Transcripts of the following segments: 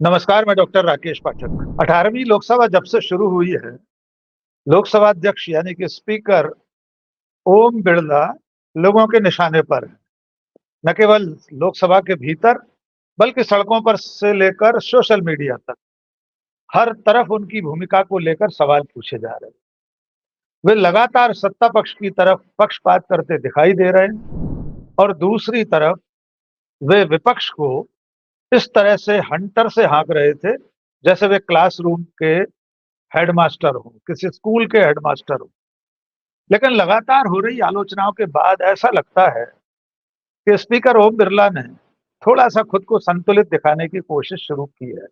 नमस्कार, मैं डॉक्टर राकेश पाठक। 18वीं लोकसभा जब से शुरू हुई है, लोकसभा अध्यक्ष यानी कि स्पीकर ओम बिरला लोगों के निशाने पर हैं। न केवल लोकसभा के भीतर, बल्कि सड़कों पर से लेकर सोशल मीडिया तक, हर तरफ उनकी भूमिका को लेकर सवाल पूछे जा रहे हैं। वे लगातार सत्ता पक्ष की तरफ पक्षपात करते दिखाई दे रहे हैं और दूसरी तरफ वे विपक्ष को इस तरह से हंटर से हाँक रहे थे, जैसे वे क्लासरूम के हेडमास्टर हो, किसी स्कूल के हेडमास्टर हो। लेकिन लगातार हो रही आलोचनाओं के बाद ऐसा लगता है कि स्पीकर ओम बिरला ने थोड़ा-सा खुद को संतुलित दिखाने की कोशिश शुरू की है।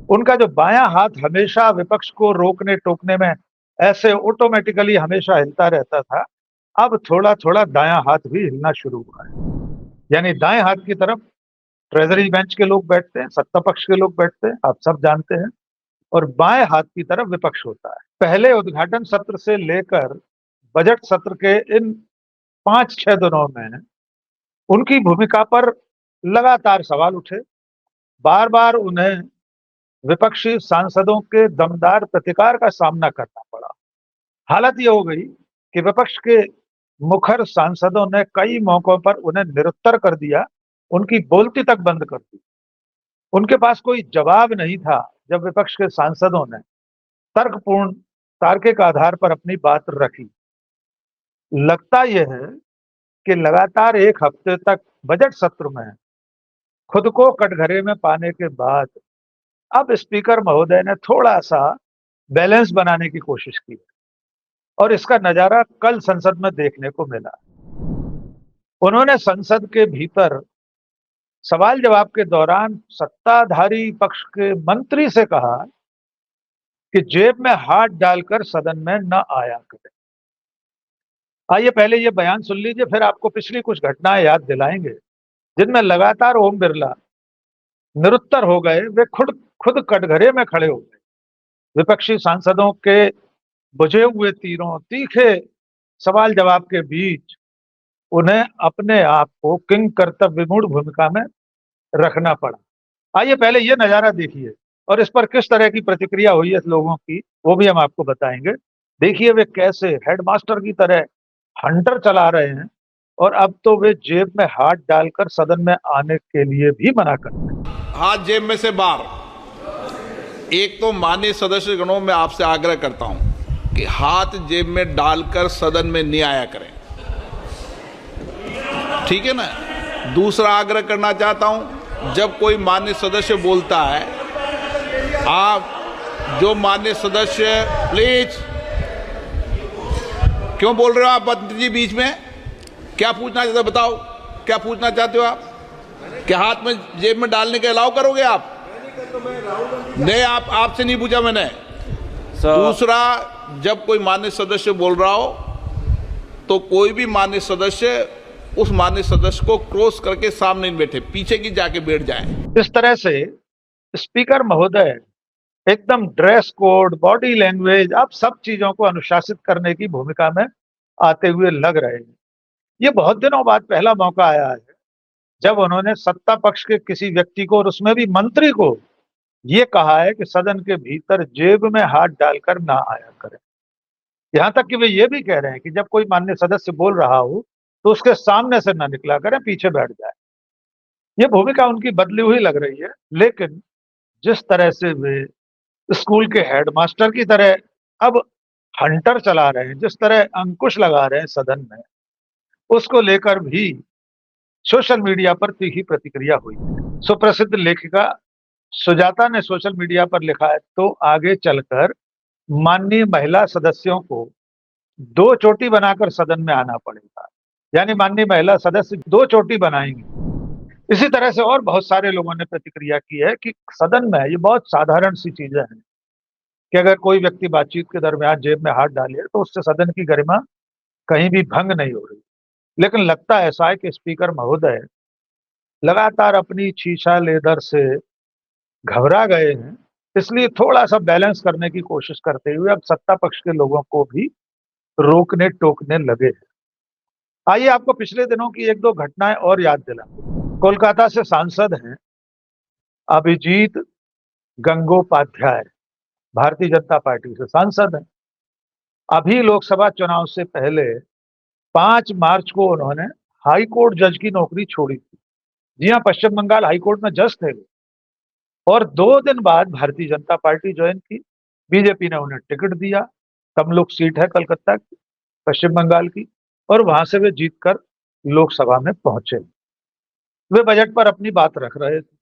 उनका जो बायाँ हाथ हमेशा विपक्ष को रोकने-टोकने में ऐसे ऑटोमैटिकली हमेशा हिलता रहता था, अब थोड़ा-थोड़ा दायाँ हाथ भी हिलना शुरू हुआ है। यानी दाएँ हाथ की तरफ ट्रेज़री बेंच के लोग बैठते हैं, सत्ता पक्ष के लोग बैठते हैं, आप सब जानते हैं। और बाएं हाथ की तरफ विपक्ष होता है। पहले उद्घाटन सत्र से लेकर बजट सत्र के इन 5-6 दिनों में उनकी भूमिका पर लगातार सवाल उठे। बार-बार उन्हें विपक्षी सांसदों के दमदार प्रतिकार का सामना करना पड़ा। हालत ये हो गई कि विपक्ष के मुखर सांसदों ने कई मौकों पर उन्हें निरुत्तर कर दिया, उनकी बोलती तक बंद कर दी। उनके पास कोई जवाब नहीं था जब विपक्ष के सांसदों ने तर्कपूर्ण तार्किक आधार पर अपनी बात रखी। लगता यह है कि लगातार 1 हफ्ते तक बजट सत्र में खुद को कटघरे में पाने के बाद अब स्पीकर महोदय ने थोड़ा-सा बैलेंस बनाने की कोशिश की और इसका नज़ारा कल संसद में देखने को मिला। उन्होंने संसद के भीतर सवाल-जवाब के दौरान सत्ताधारी पक्ष के मंत्री से कहा कि जेब में हाथ डालकर सदन में न आया करें। आइए पहले ये बयान सुन लीजिए, फिर आपको पिछली कुछ घटनाएं याद दिलाएंगे जिनमें लगातार ओम बिरला निरुत्तर हो गए। वे खुद खुद कटघरे में खड़े हो गए। विपक्षी सांसदों के बुझे हुए तीरों तीखे सवाल जवाब के बीच उन्हें अपने आप को किंग कर्तव्य विमूढ़ भूमिका में रखना पड़ा। आइए पहले ये नजारा देखिए और इस पर किस तरह की प्रतिक्रिया हुई है लोगों की, वो भी हम आपको बताएंगे। देखिए वे कैसे हेडमास्टर की तरह हंटर चला रहे हैं और अब तो वे जेब में हाथ डालकर सदन में आने के लिए भी मना करते हैं। हाथ जेब में से बाहर। एक तो माननीय सदस्य गणों में आपसे आग्रह करता हूं कि हाथ जेब में डालकर सदन में नहीं आया करें, ठीक है ना। दूसरा आग्रह करना चाहता हूं, जब कोई माननीय सदस्य बोलता है, आप जो माननीय सदस्य प्लीज, क्यों बोल रहे हो आप मंत्री जी बीच में? क्या पूछना चाहते हो बताओ, क्या पूछना चाहते हो आप? क्या हाथ में जेब में डालने के अलाउ करोगे आप? नहीं, आप आपसे नहीं पूछा मैंने। दूसरा, जब कोई माननीय सदस्य बोल रहा हो तो कोई भी माननीय सदस्य उस माननीय सदस्य को क्रॉस करके सामने नहीं बैठे, पीछे की जाके बैठ जाए। इस तरह से स्पीकर महोदय एकदम ड्रेस कोड, बॉडी लैंग्वेज, अब सब चीजों को अनुशासित करने की भूमिका में आते हुए लग रहे हैं। ये बहुत दिनों बाद पहला मौका आया है जब उन्होंने सत्ता पक्ष के किसी व्यक्ति को और उसमें भी मंत्री को ये कहा है कि सदन के भीतर जेब में हाथ डालकर ना आया करें। यहां तक कि वे ये भी कह रहे हैं कि जब कोई माननीय सदस्य बोल रहा हो तो उसके सामने से ना निकला करें, पीछे बैठ जाए। ये भूमिका उनकी बदली हुई लग रही है, लेकिन जिस तरह से वे स्कूल के हेडमास्टर की तरह अब हंटर चला रहे हैं, जिस तरह अंकुश लगा रहे हैं सदन में, उसको लेकर भी सोशल मीडिया पर तीखी प्रतिक्रिया हुई है। सुप्रसिद्ध लेखिका सुजाता ने सोशल मीडिया पर लिखा है, तो आगे चलकर माननीय महिला सदस्यों को 2 चोटी बनाकर सदन में आना पड़ेगा। यानी माननीय महिला सदस्य 2 चोटी बनाएंगी। इसी तरह से और बहुत सारे लोगों ने प्रतिक्रिया की है कि सदन में ये बहुत साधारण सी चीजें हैं कि अगर कोई व्यक्ति बातचीत के दरमियान जेब में हाथ डाले तो उससे सदन की गरिमा कहीं भी भंग नहीं हो रही। लेकिन लगता ऐसा है कि स्पीकर महोदय लगातार अपनी शीशा लेदर से घबरा गए हैं, इसलिए थोड़ा-सा बैलेंस करने की कोशिश करते हुए अब सत्ता पक्ष के लोगों को भी रोकने-टोकने लगे हैं। आइए आपको पिछले दिनों की 1-2 घटनाएं और याद दिलाएं। कोलकाता से सांसद हैं अभिजीत गंगोपाध्याय भारतीय जनता पार्टी से सांसद हैं। अभी लोकसभा चुनाव से पहले 5 मार्च को उन्होंने हाई कोर्ट जज की नौकरी छोड़ी थी। जी हाँ, पश्चिम बंगाल हाई कोर्ट में जज थे वो। और 2 दिन बाद भारतीय जनता पार्टी ज्वाइन की। बीजेपी ने उन्हें टिकट दिया। तमलुक सीट है कलकत्ता की, पश्चिम बंगाल की, और वहां से वे जीतकर लोकसभा में पहुंचे। वे बजट पर अपनी बात रख रहे थे।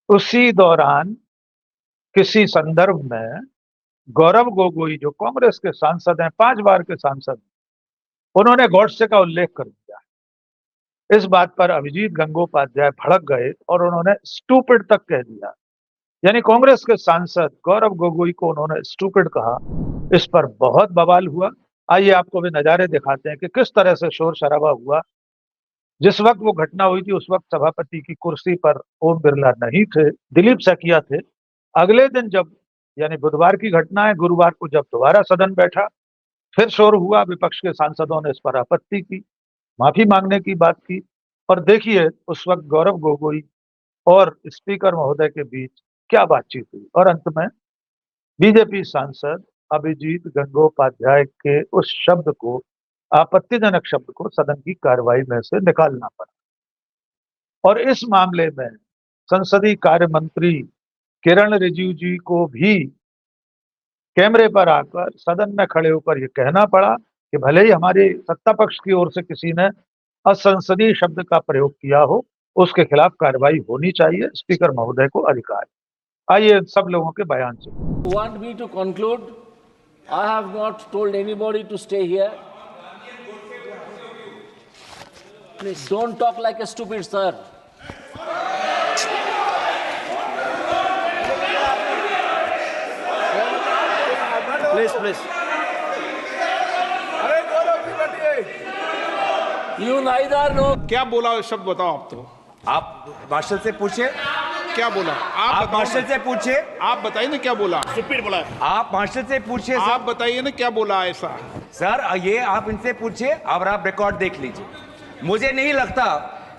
उसी दौरान किसी संदर्भ में गौरव गोगोई, जो कांग्रेस के सांसद हैं, 5 बार के सांसद, उन्होंने गॉडसे का उल्लेख कर दिया। इस बात पर अभिजीत गंगोपाध्याय भड़क गए और उन्होंने स्टूपिड तक कह दिया। यानी कांग्रेस के सांसद गौरव गोगोई को उन्होंने स्टूपिड कहा। इस पर बहुत बवाल हुआ। आइए आपको भी नजारे दिखाते हैं कि किस तरह से शोर शराबा हुआ। जिस वक्त वो घटना हुई थी उस वक्त सभापति की कुर्सी पर ओम बिरला नहीं थे, दिलीप सैकिया थे। अगले दिन जब, यानी बुधवार की घटना है, गुरुवार को जब दोबारा सदन बैठा, फिर शोर हुआ। विपक्ष के सांसदों ने इस पर आपत्ति की, माफी मांगने की बात की। और देखिए उस वक्त गौरव गोगोई और स्पीकर महोदय के बीच क्या बातचीत हुई। और अंत में बीजेपी सांसद अभिजीत गंगोपाध्याय के उस शब्द को, आपत्तिजनक शब्द को, सदन की कार्रवाई में से निकालना पड़ा। और इस मामले में संसदीय कार्य मंत्री किरण रिजिजू जी को भी कैमरे पर आकर सदन में खड़े होकर यह कहना पड़ा कि भले ही हमारे सत्ता पक्ष की ओर से किसी ने असंसदीय शब्द का प्रयोग किया हो, उसके खिलाफ कार्रवाई होनी चाहिए। स्पीकर महोदय को अधिकार। आइए सब लोगों के बयान से। Want me to conclude? I have not told anybody to stay here. Please don't talk like a stupid, sir. Please. You neither know. क्या बोला शब्द बताओ आप तो। आप मार्शल से पूछिए, क्या बोला आप आप बताओ मार्शल ना। से पूछिए, आप बताइए ना क्या बोला। आप मार्शल से पूछिए आप सर। बताइए ना क्या बोला ऐसा। सर ये आप इनसे पूछिए और आप रिकॉर्ड देख लीजिए। मुझे नहीं लगता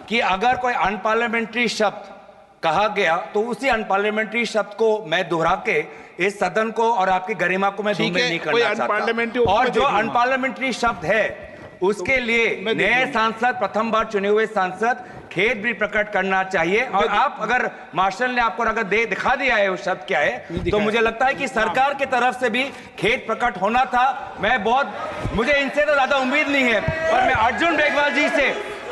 कि अगर कोई अनपार्लियामेंट्री शब्द कहा गया तो उसी अनपार्लियामेंट्री शब्द को मैं दोहरा के इस सदन को और आपकी गरिमा को मैं ठीक धूमिल है, नहीं कोई करना अनपार्लियामेंट्री चाहता। और उसमें जो देख लूंगा। अनपार्लियामेंट्री शब्द है उसके लिए मैं देख नए लूंगा। सांसद, प्रथम बार चुने हुए सांसद खेद भी प्रकट करना चाहिए। और आप अगर मार्शल ने आपको अगर दिखा दिया है वो शब्द क्या है, तो मुझे लगता है कि सरकार की तरफ से भी खेद प्रकट होना था। मुझे इनसे तो ज्यादा उम्मीद नहीं है, पर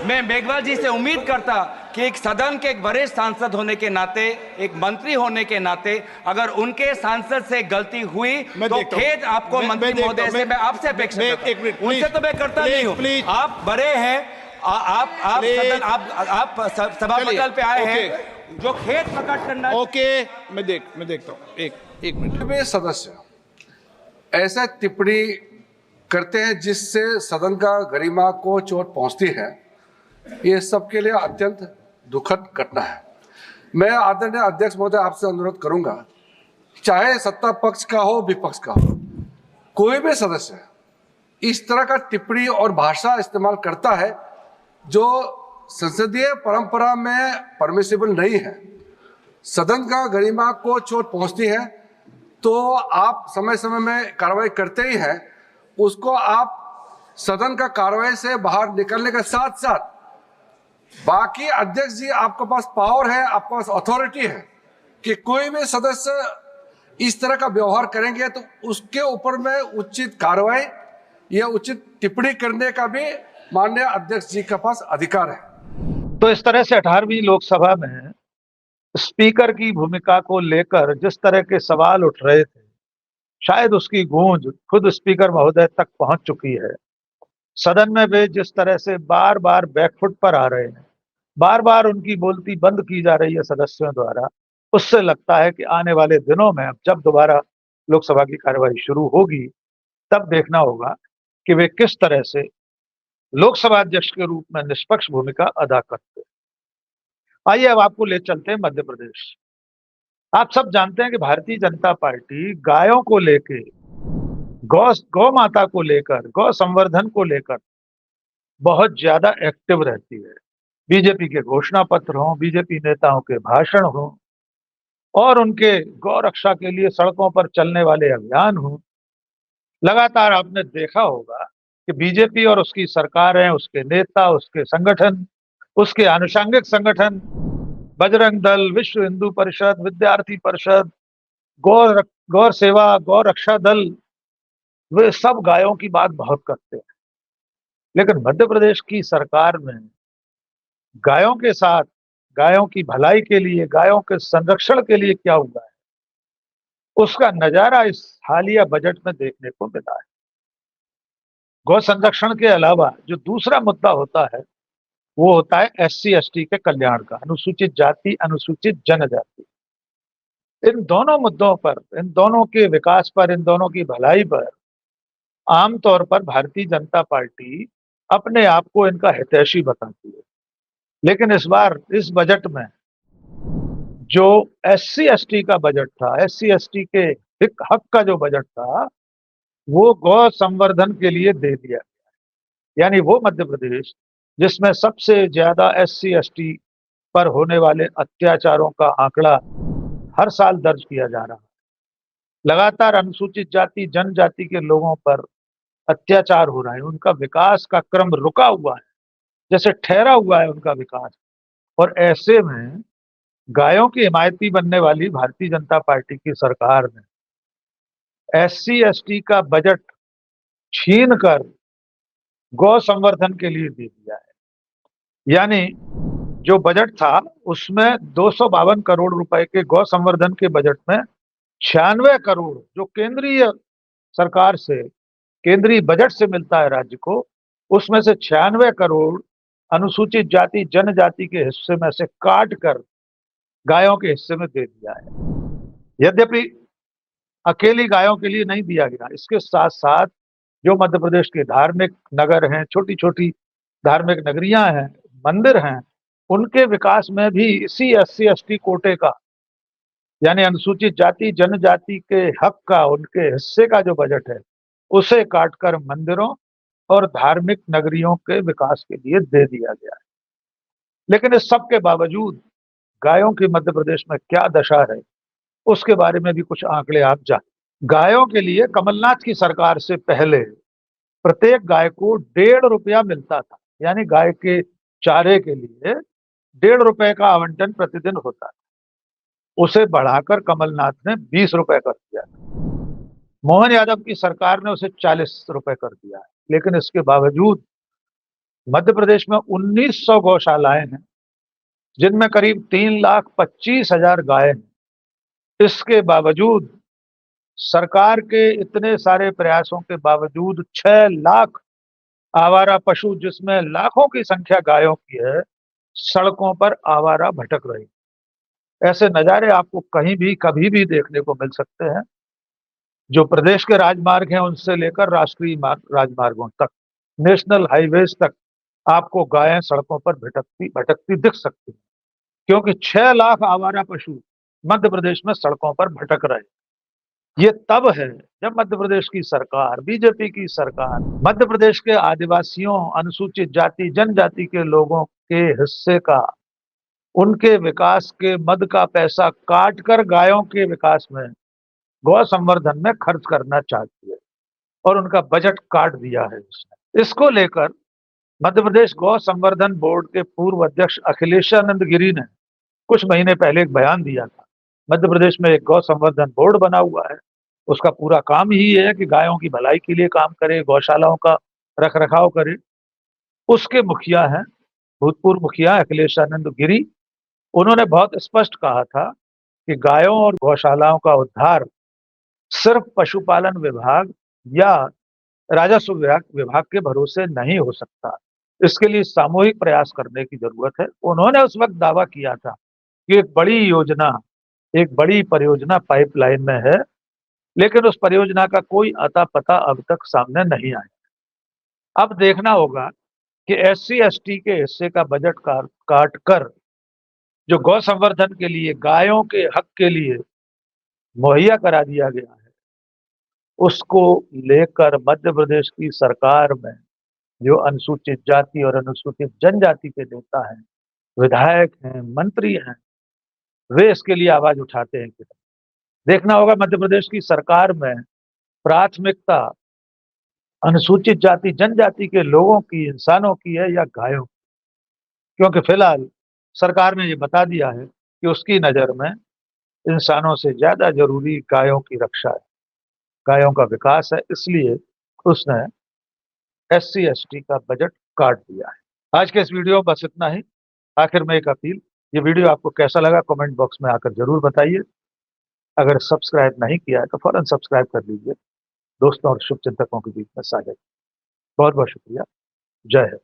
मैं मेघवाल जी से उम्मीद करता कि एक सदन के एक वरिष्ठ सांसद होने के नाते, एक मंत्री होने के नाते, अगर उनके सांसद से गलती हुई तो खेद आपको मंत्री महोदय से मैं आपसे अपेक्षा करता हूं। उनसे तो मैं करता नहीं हूं। आप बड़े हैं, आप सदन, आप सभा पटल पे आए हैं, जो खेद प्रकट करना। ओके, मैं देखता हूँ। एक मिनट। वे सदस्य ऐसा टिप्पणी करते हैं जिससे सदन का गरिमा को चोट पहुंचती है, ये सबके लिए अत्यंत दुखद घटना है। मैं आदरणीय अध्यक्ष महोदय आपसे अनुरोध करूंगा, चाहे सत्ता पक्ष का हो विपक्ष का हो, कोई भी सदस्य इस तरह का टिप्पणी और भाषा इस्तेमाल करता है जो संसदीय परंपरा में परमिसिबल नहीं है, सदन का गरिमा को चोट पहुंचती है, तो आप समय समय में कार्रवाई करते ही हैं। उसको आप सदन का कार्रवाई से बाहर निकलने के साथ साथ बाकी अध्यक्ष जी, आपके पास पावर है, आपके पास अथॉरिटी है कि कोई भी सदस्य इस तरह का व्यवहार करेंगे तो उसके ऊपर में उचित कार्रवाई या उचित टिप्पणी करने का भी माननीय अध्यक्ष जी के पास अधिकार है। तो इस तरह से 18वीं लोकसभा में स्पीकर की भूमिका को लेकर जिस तरह के सवाल उठ रहे थे, शायद उसकी गूंज खुद स्पीकर महोदय तक पहुंच चुकी है। सदन में वे जिस तरह से बार बार बैकफुट पर आ रहे हैं, बार बार उनकी बोलती बंद की जा रही है सदस्यों द्वारा, उससे लगता है कि आने वाले दिनों में अब जब दोबारा लोकसभा की कार्यवाही शुरू होगी तब देखना होगा कि वे किस तरह से लोकसभा अध्यक्ष के रूप में निष्पक्ष भूमिका अदा करते हैं। आइए अब आपको ले चलते हैं मध्य प्रदेश। आप सब जानते हैं कि भारतीय जनता पार्टी गायों को लेकर, गौ माता को लेकर, गौ संवर्धन को लेकर बहुत ज्यादा एक्टिव रहती है। बीजेपी के घोषणा पत्र हों, बीजेपी नेताओं के भाषण हों, और उनके गौ रक्षा के लिए सड़कों पर चलने वाले अभियान हों। लगातार आपने देखा होगा कि बीजेपी और उसकी सरकारें, उसके नेता, उसके संगठन, उसके आनुषंगिक संगठन, बजरंग दल, विश्व हिंदू परिषद, विद्यार्थी परिषद, गौ सेवा, गौ रक्षा दल, वे सब गायों की बात बहुत करते हैं। लेकिन मध्य प्रदेश की सरकार में गायों के साथ, गायों की भलाई के लिए, गायों के संरक्षण के लिए क्या हुआ है, उसका नजारा इस हालिया बजट में देखने को मिला है। गौ संरक्षण के अलावा जो दूसरा मुद्दा होता है वो होता है SC ST के कल्याण का, अनुसूचित जाति, अनुसूचित जनजाति। इन दोनों मुद्दों पर, इन दोनों के विकास पर, इन दोनों की भलाई पर आमतौर पर भारतीय जनता पार्टी अपने आप को इनका हितैषी बताती है। लेकिन इस बार इस बजट में जो SC ST का बजट था, SC ST के हक का जो बजट था, वो गौ संवर्धन के लिए दे दिया गया। यानी वो मध्य प्रदेश जिसमें सबसे ज्यादा SC ST पर होने वाले अत्याचारों का आंकड़ा हर साल दर्ज किया जा रहा है। लगातार अनुसूचित जाति, जनजाति के लोगों पर अत्याचार हो रहा है, उनका विकास का क्रम रुका हुआ है, जैसे ठहरा हुआ है उनका विकास। और ऐसे में गायों की हिमायती बनने वाली भारतीय जनता पार्टी की सरकार ने SC ST का बजट छीन कर गौ संवर्धन के लिए दे दिया है। यानी जो बजट था उसमें 252 करोड़ रुपए के गौ संवर्धन के बजट में 96 करोड़ जो केंद्रीय सरकार से, केंद्रीय बजट से मिलता है राज्य को, उसमें से 96 करोड़ अनुसूचित जाति, जनजाति के हिस्से में से काट कर गायों के हिस्से में दे दिया है। यद्यपि अकेली गायों के लिए नहीं दिया गया, इसके साथ साथ जो मध्य प्रदेश के धार्मिक नगर हैं, छोटी छोटी धार्मिक नगरियां हैं, मंदिर हैं, उनके विकास में भी इसी SC ST कोटे का, यानी अनुसूचित जाति, जनजाति के हक का, उनके हिस्से का जो बजट है, उसे काटकर मंदिरों और धार्मिक नगरियों के विकास के लिए दे दिया गया है। लेकिन इस सब के बावजूद गायों की मध्य प्रदेश में क्या दशा है, उसके बारे में भी कुछ आंकड़े आप जानें। गायों के लिए कमलनाथ की सरकार से पहले प्रत्येक गाय को 1.5 रुपया मिलता था, यानी गाय के चारे के लिए 1.5 रुपए का आवंटन प्रतिदिन होता था। उसे बढ़ाकर कमलनाथ ने 20 रुपए कर दिया। मोहन यादव की सरकार ने उसे 40 रुपए कर दिया है। लेकिन इसके बावजूद मध्य प्रदेश में 1900 गौशालाएं हैं, जिनमें करीब 3,25,000 गाय हैं। इसके बावजूद, सरकार के इतने सारे प्रयासों के बावजूद 6 लाख आवारा पशु, जिसमें लाखों की संख्या गायों की है, सड़कों पर आवारा भटक रही। ऐसे नजारे आपको कहीं भी कभी भी देखने को मिल सकते हैं। जो प्रदेश के राजमार्ग हैं उनसे लेकर राष्ट्रीय राजमार्गों तक, नेशनल हाईवेज तक आपको गायें सड़कों पर भटकती भटकती दिख सकती हैं, क्योंकि 6 लाख आवारा पशु मध्य प्रदेश में सड़कों पर भटक रहे। ये तब है जब मध्य प्रदेश की सरकार, बीजेपी की सरकार, मध्य प्रदेश के आदिवासियों, अनुसूचित जाति, जनजाति के लोगों के हिस्से का, उनके विकास के मद का पैसा काटकर गायों के विकास में, गौ संवर्धन में खर्च करना चाहती है और उनका बजट काट दिया है इसने। इसको लेकर मध्य प्रदेश गौ संवर्धन बोर्ड के पूर्व अध्यक्ष अखिलेशानंद गिरी ने कुछ महीने पहले एक बयान दिया था। मध्य प्रदेश में एक गौ संवर्धन बोर्ड बना हुआ है, उसका पूरा काम ही है कि गायों की भलाई के लिए काम करे, गौशालाओं का रख रखाव करे। उसके मुखिया हैं, भूतपूर्व मुखिया अखिलेशानंद गिरी। उन्होंने बहुत स्पष्ट कहा था कि गायों और गौशालाओं का उद्धार सिर्फ पशुपालन विभाग या राजस्व विभाग के भरोसे नहीं हो सकता, इसके लिए सामूहिक प्रयास करने की जरूरत है। उन्होंने उस वक्त दावा किया था कि एक बड़ी परियोजना पाइपलाइन में है, लेकिन उस परियोजना का कोई अता पता अब तक सामने नहीं आया। अब देखना होगा कि SC ST के हिस्से का बजट काट कर जो गौ संवर्धन के लिए, गायों के हक के लिए मुहैया करा दिया गया है, उसको लेकर मध्य प्रदेश की सरकार में जो अनुसूचित जाति और अनुसूचित जनजाति के नेता हैं, विधायक हैं, मंत्री हैं, वे इसके लिए आवाज उठाते हैं कि देखना होगा मध्य प्रदेश की सरकार में प्राथमिकता अनुसूचित जाति जनजाति के लोगों की, इंसानों की है या गायों की, क्योंकि फिलहाल सरकार ने ये बता दिया है कि उसकी नजर में इंसानों से ज्यादा जरूरी गायों की रक्षा है, गायों का विकास है, इसलिए उसने SC ST का बजट काट दिया है। आज के इस वीडियो में बस इतना ही। आखिर में एक अपील, ये वीडियो आपको कैसा लगा कमेंट बॉक्स में आकर जरूर बताइए। अगर सब्सक्राइब नहीं किया है तो फौरन सब्सक्राइब कर लीजिए, दोस्तों और शुभचिंतकों के बीच में साझा। बहुत बहुत शुक्रिया। जय हिंद।